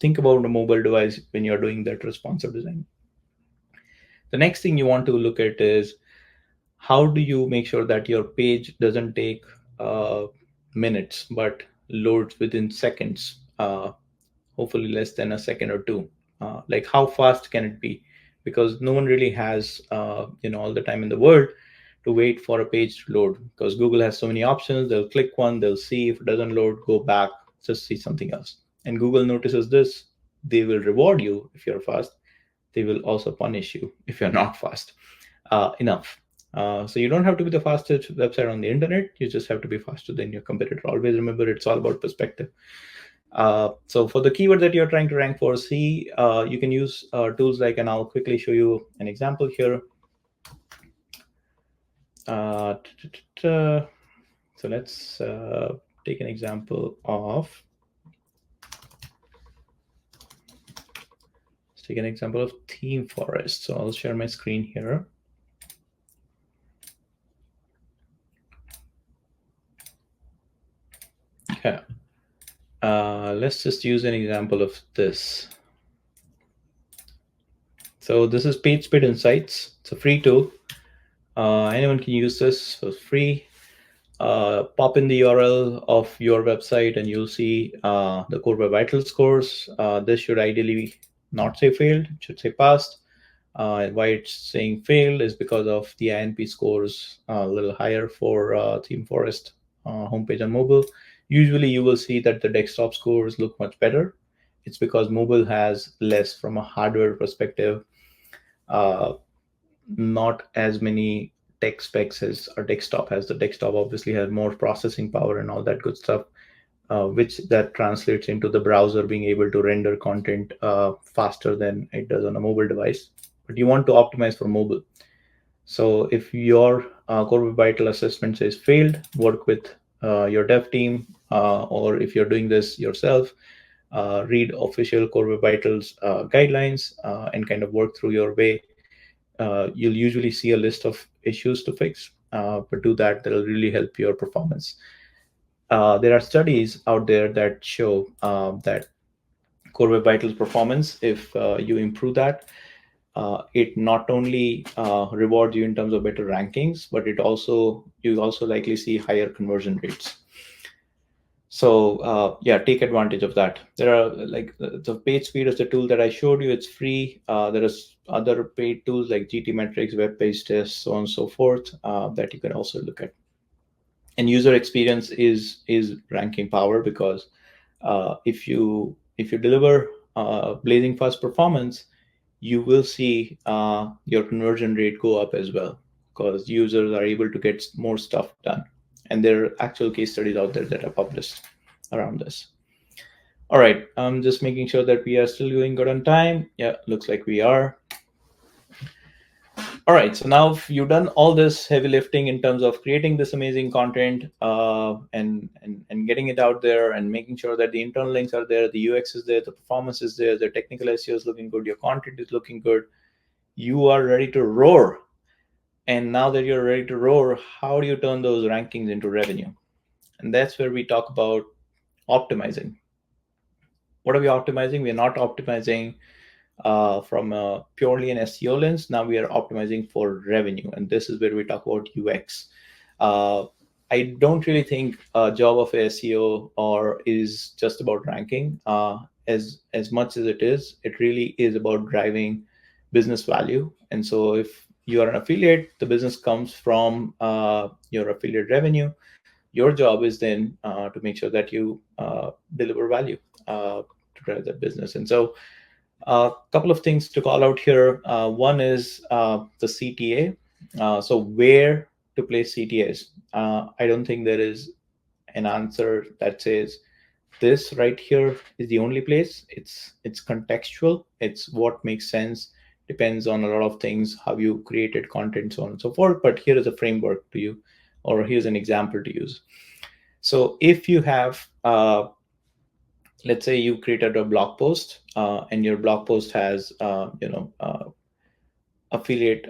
Think about a mobile device when you're doing that responsive design. The next thing you want to look at is how do you make sure that your page doesn't take minutes but loads within seconds, hopefully less than a second or two. Like how fast can it be? Because no one really has all the time in the world to wait for a page to load, because Google has so many options. They'll click one, they'll see. If it doesn't load, go back, just see something else. And Google notices this. They will reward you if you're fast. They will also punish you if you're not fast enough. So you don't have to be the fastest website on the internet. You just have to be faster than your competitor. Always remember, it's all about perspective. So for the keyword that you're trying to rank for, see, you can use tools like, and I'll quickly show you an example here. So let's take an example of, theme forest. So I'll share my screen here. Okay. Let's just use an example of this. So this is PageSpeed Insights. It's a free tool. Anyone can use this, so it's free. Pop in the URL of your website and you'll see the Core Web Vital scores. This should ideally not say failed, it should say passed. Why it's saying failed is because of the INP scores a little higher for Theme Forest homepage on mobile. Usually you will see that the desktop scores look much better. It's because mobile has less from a hardware perspective, not as many tech specs as our desktop has. The desktop obviously has more processing power and all that good stuff, which that translates into the browser being able to render content faster than it does on a mobile device. But you want to optimize for mobile. So if your Core Web Vital assessment says failed, work with your dev team, or if you're doing this yourself, read official Core Web Vitals guidelines and kind of work through your way. You'll usually see a list of issues to fix, but do that. That'll really help your performance. There are studies out there that show that Core Web Vitals performance, if you improve that, it not only rewards you in terms of better rankings, but you also likely see higher conversion rates. So yeah, take advantage of that. There are like the PageSpeed is the tool that I showed you. It's free. There is other paid tools like GT Metrics, Web Page Test, so on and so forth, that you can also look at. And user experience is ranking power, because if you deliver blazing fast performance, you will see your conversion rate go up as well, because users are able to get more stuff done. And there are actual case studies out there that are published around this. All right, I'm just making sure that we are still doing good on time. Yeah, looks like we are. All right, so now you've done all this heavy lifting in terms of creating this amazing content, and getting it out there, and making sure that the internal links are there, the UX is there, the performance is there, the technical SEO is looking good, your content is looking good. You are ready to roar. And now that you're ready to roar, how do you turn those rankings into revenue? And that's where we talk about optimizing. What are we optimizing? We're not optimizing from a purely an SEO lens. Now we are optimizing for revenue, and this is where we talk about UX. Uh, I don't really think a job of a SEO or is just about ranking. As much as it really is about driving business value. And so, if you are an affiliate, the business comes from your affiliate revenue. Your job is then to make sure that you deliver value to drive that business. And so, a couple of things to call out here. One is the CTA. So where to place CTAs? I don't think there is an answer that says this right here is the only place. It's contextual. It's what makes sense. Depends on a lot of things, how you created content, so on and so forth. But here is a framework to you, or here's an example to use. So if you have let's say you created a blog post, and your blog post has affiliate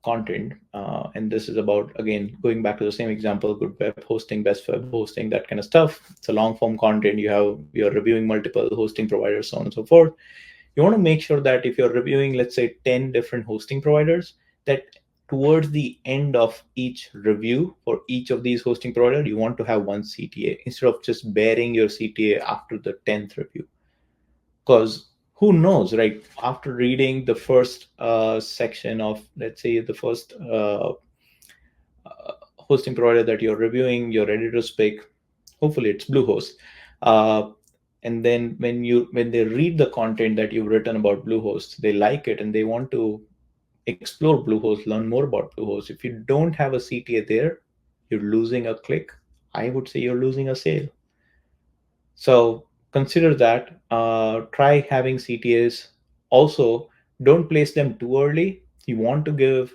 content, and this is about, again, going back to the same example, good web hosting, best web hosting, that kind of stuff. It's a long form content. You're reviewing multiple hosting providers, so on and so forth. You want to make sure that if you're reviewing, let's say, 10 different hosting providers, that towards the end of each review for each of these hosting providers, you want to have one CTA instead of just bearing your CTA after the 10th review. Because who knows, right? After reading the first section of, let's say, the first hosting provider that you're reviewing, your editor's pick, hopefully it's Bluehost. Uh, and then when they read the content that you've written about Bluehost, they like it and they want to explore Bluehost, learn more about Bluehost. If you don't have a CTA there, you're losing a click. I would say you're losing a sale. So consider that. Try having CTAs. Also, don't place them too early. You want to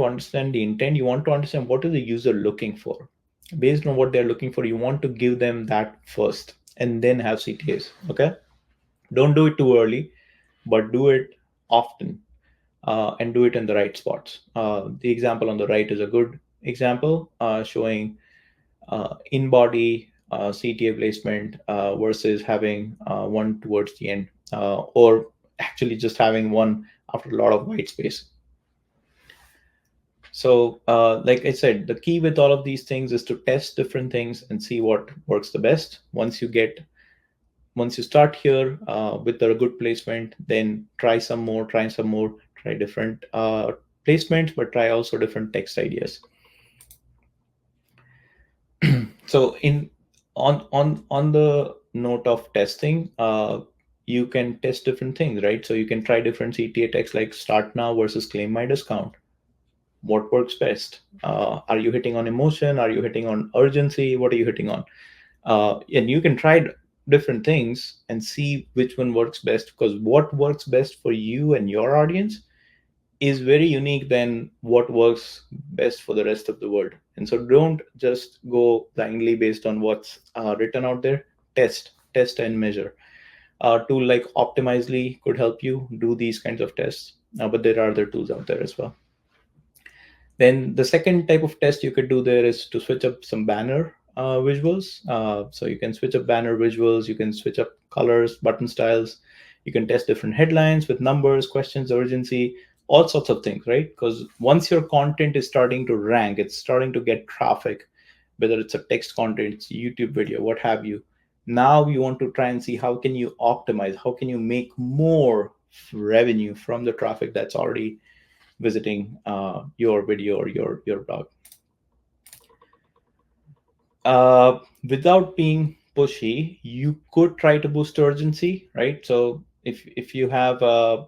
understand the intent. You want to understand what is the user looking for. Based on what they're looking for, you want to give them that first and then have CTAs. Okay. Don't do it too early, but do it often, and do it in the right spots. The example on the right is a good example, showing in-body CTA placement versus having one towards the end, or actually just having one after a lot of white space. So, like I said, the key with all of these things is to test different things and see what works the best. Once you start here with a good placement, then try some more, try different placements, but try also different text ideas. So in on the note of testing, you can test different things, right? So you can try different CTA text like start now versus claim my discount. What works best? Are you hitting on emotion? Are you hitting on urgency? What are you hitting on? And you can try different things and see which one works best, because what works best for you and your audience is very unique than what works best for the rest of the world. And so don't just go blindly based on what's written out there. Test and measure. A tool like Optimizely could help you do these kinds of tests, but there are other tools out there as well. Then the second type of test you could do there is to switch up some banner visuals. So you can switch up banner visuals, you can switch up colors, button styles, you can test different headlines with numbers, questions, urgency, all sorts of things, right? Because once your content is starting to rank, it's starting to get traffic, whether it's a text content, it's a YouTube video, what have you. Now you want to try and see how can you optimize, how can you make more revenue from the traffic that's already visiting your video or your blog. Without being pushy, you could try to boost urgency, right? So if you have a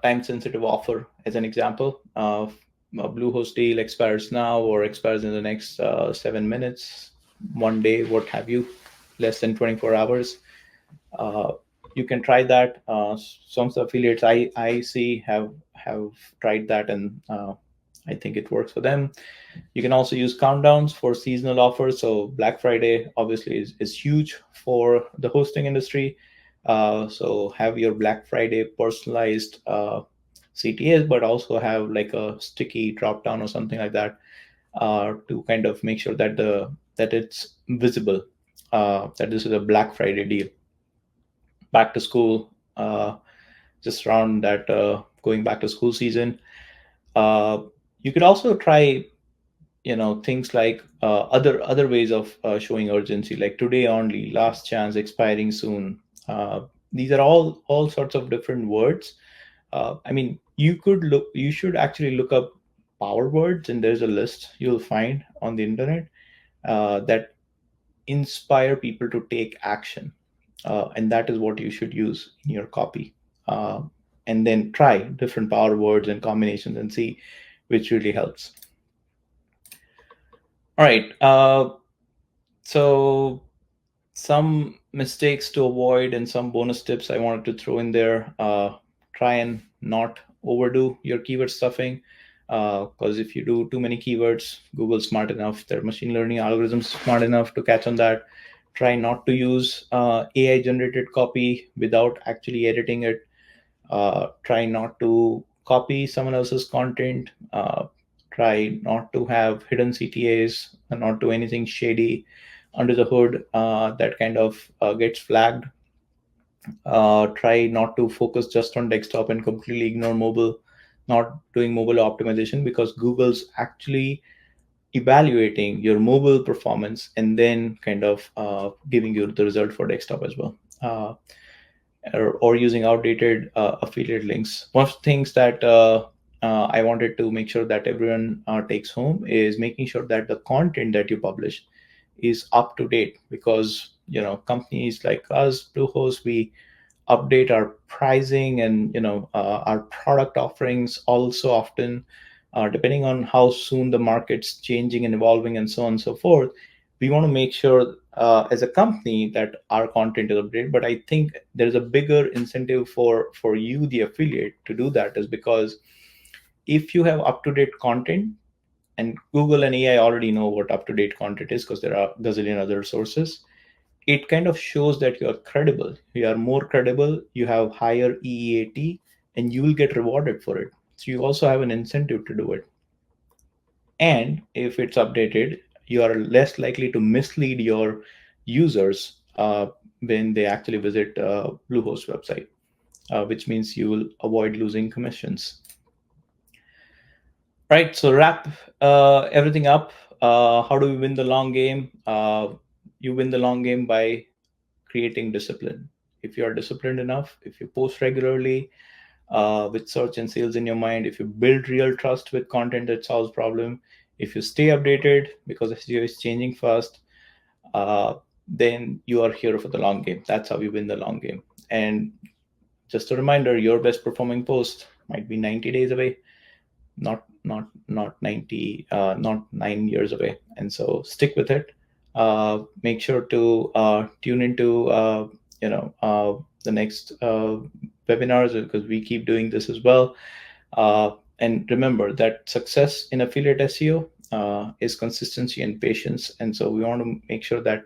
time sensitive offer, as an example, a Bluehost deal expires now or expires in the next 7 minutes, one day, what have you, less than 24 hours. Uh, you can try that. Some of the affiliates I see have tried that, and I think it works for them. You can also use countdowns for seasonal offers. So Black Friday obviously is huge for the hosting industry. So have your Black Friday personalized CTAs, but also have like a sticky drop down or something like that to kind of make sure that it's visible that this is a Black Friday deal. Back to school, just around that going back to school season. Uh, you could also try things like other ways of showing urgency, like today only, last chance, expiring soon. These are all sorts of different words. I mean, you should actually look up power words, and there's a list you'll find on the internet that inspire people to take action, and that is what you should use in your copy. uh, and then try different power words and combinations and see which really helps. All right. So some mistakes to avoid and some bonus tips I wanted to throw in there. Try and not overdo your keyword stuffing, because if you do too many keywords, Google's smart enough, their machine learning algorithms smart enough to catch on that. Try not to use AI generated copy without actually editing it. Try not to copy someone else's content. Try not to have hidden CTAs, and not do anything shady under the hood that kind of gets flagged. Try not to focus just on desktop and completely ignore mobile, not doing mobile optimization, because Google's actually evaluating your mobile performance and then kind of giving you the result for desktop as well. Or using outdated affiliate links. One of the things that I wanted to make sure that everyone takes home is making sure that the content that you publish is up to date, because companies like us, Bluehost, we update our pricing and our product offerings also often, depending on how soon the market's changing and evolving and so on and so forth. We want to make sure as a company that our content is updated. But I think there's a bigger incentive for you, the affiliate, to do that, is because if you have up to date content, and Google and AI already know what up to date content is because there are a gazillion other sources, it kind of shows that you are credible. You are more credible, you have higher EEAT, and you will get rewarded for it. So you also have an incentive to do it. And if it's updated, you are less likely to mislead your users when they actually visit Bluehost website, which means you will avoid losing commissions. Right. So wrap everything up. How do we win the long game? You win the long game by creating discipline. If you are disciplined enough, if you post regularly with search and sales in your mind, if you build real trust with content that solves problem, if you stay updated because SEO is changing fast, uh, then you are here for the long game. That's how you win the long game. And just a reminder, your best performing post might be 90 days away, not 90, not 9 years away. And so stick with it. Make sure to tune into the next webinars, because we keep doing this as well. And remember that success in affiliate SEO is consistency and patience. And so we want to make sure that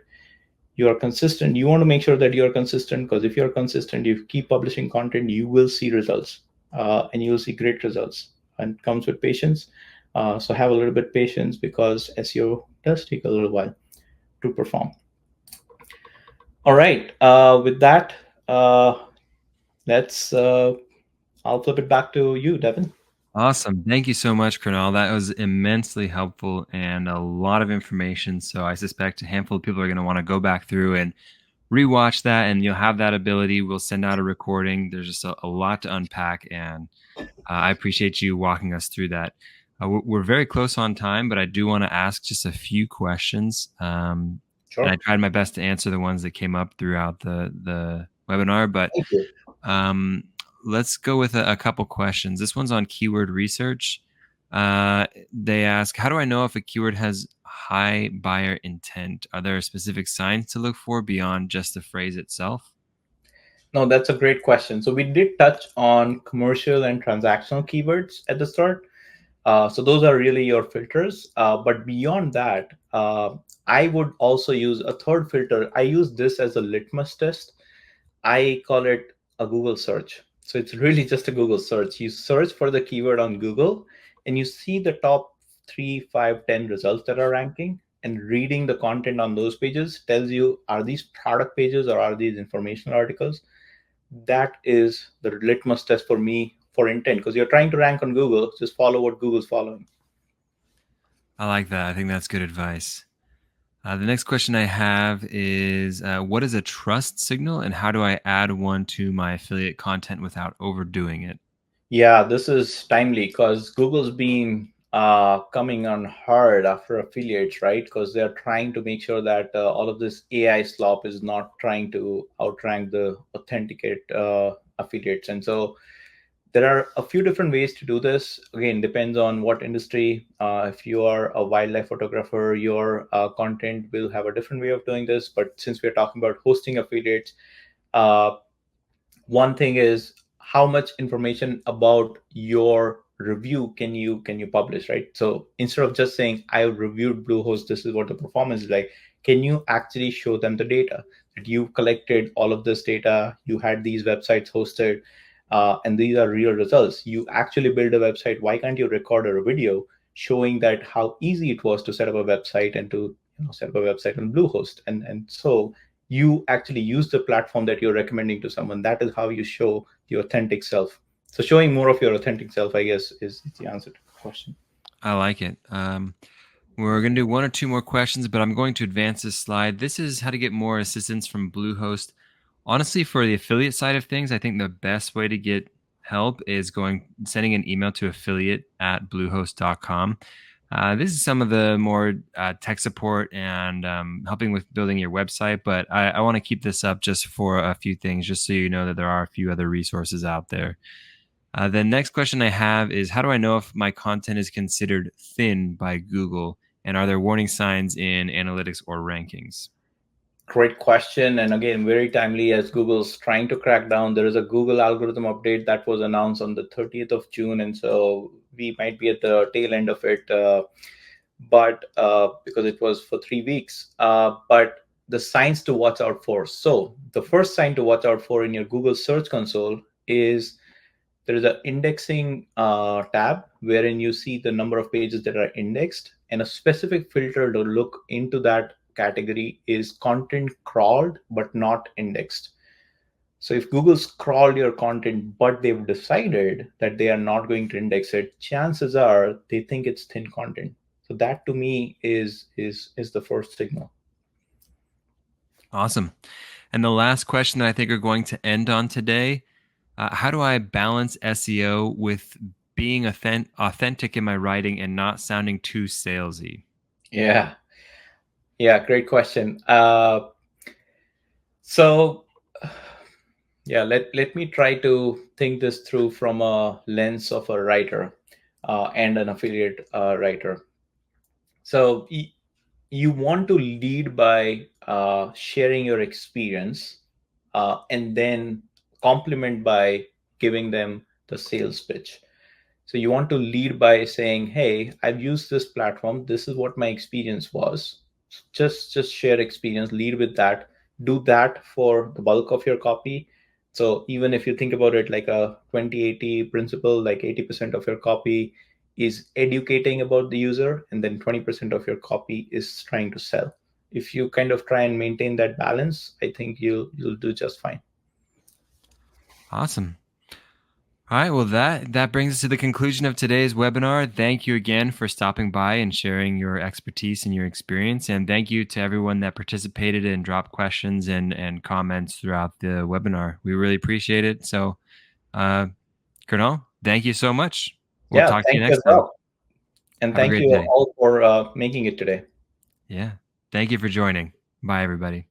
you are consistent. You want to make sure that you are consistent, because if you're consistent, you keep publishing content, you will see results, and you will see great results. And it comes with patience. So have a little bit patience, because SEO does take a little while to perform. All right. With that, let's. I'll flip it back to you, Devin. Awesome. Thank you so much, Kunal. That was immensely helpful and a lot of information. So I suspect a handful of people are going to want to go back through and rewatch that, and you'll have that ability. We'll send out a recording. There's just a lot to unpack, and I appreciate you walking us through that. We're very close on time, but I do want to ask just a few questions. And I Sure. tried my best to answer the ones that came up throughout the webinar, but Thank you. um, let's go with a couple questions. This one's on keyword research. They ask, how do I know if a keyword has high buyer intent? Are there specific signs to look for beyond just the phrase itself? No, that's a great question. So we did touch on commercial and transactional keywords at the start. So those are really your filters. But beyond that, I would also use a third filter. I use this as a litmus test. I call it a Google search. So it's really just a Google search. You search for the keyword on Google and you see the top 3, 5, 10 results that are ranking, and reading the content on those pages tells you, are these product pages or are these informational articles? That is the litmus test for me for intent, because you're trying to rank on Google, just follow what Google's following. I like that. I think that's good advice. The next question I have is what is a trust signal and how do I add one to my affiliate content without overdoing it? Yeah, this is timely because Google's been coming on hard after affiliates, right? Because they're trying to make sure that all of this AI slop is not trying to outrank the authenticate affiliates. And so there are a few different ways to do this. Again, depends on what industry. If you are a wildlife photographer, your content will have a different way of doing this. But since we're talking about hosting affiliates, uh, one thing is how much information about your review can you publish, right? So instead of just saying I reviewed Bluehost, this is what the performance is like, can you actually show them the data that you collected all of this data, you had these websites hosted, and these are real results, you actually build a website? Why can't you record a video showing that how easy it was to set up a website and to set up a website on Bluehost? And so you actually use the platform that you're recommending to someone. That is how you show the authentic self. So showing more of your authentic self, I guess, is the answer to the question. I like it. We're going to do one or two more questions, but I'm going to advance this slide. This is how to get more assistance from Bluehost. Honestly, for the affiliate side of things, I think the best way to get help is sending an email to affiliate@bluehost.com. This is some of the more tech support and helping with building your website, but I want to keep this up just for a few things, just so you know that there are a few other resources out there. The next question I have is, how do I know if my content is considered thin by Google? And are there warning signs in analytics or rankings? Great question. And again, very timely as Google's trying to crack down. There is a Google algorithm update that was announced on the 30th of June. And so we might be at the tail end of it, but because it was for 3 weeks. But the signs to watch out for. So the first sign to watch out for in your Google Search Console is there is an indexing tab wherein you see the number of pages that are indexed, and a specific filter to look into that category is content crawled but not indexed. So if Google's crawled your content but they've decided that they are not going to index it, chances are they think it's thin content. So that to me is the first signal. Awesome. And the last question that I think we're going to end on today, how do I balance SEO with being authentic in my writing and not sounding too salesy? Yeah, yeah, great question. So yeah, let me try to think this through from a lens of a writer and an affiliate writer. So you want to lead by sharing your experience, and then complement by giving them the sales pitch. So you want to lead by saying, "Hey, I've used this platform. This is what my experience was." Just share experience, lead with that. Do that for the bulk of your copy. So even if you think about it like a 20-80 principle, like 80% of your copy is educating about the user, and then 20% of your copy is trying to sell. If you kind of try and maintain that balance, I think you'll do just fine. Awesome. All right. Well, that brings us to the conclusion of today's webinar. Thank you again for stopping by and sharing your expertise and your experience. And thank you to everyone that participated and dropped questions and comments throughout the webinar. We really appreciate it. So, uh, Colonel, thank you so much. We'll Yeah, talk to thank you you next as time. well. And Have a thank great you day. all for making it today. Yeah. Thank you for joining. Bye, everybody.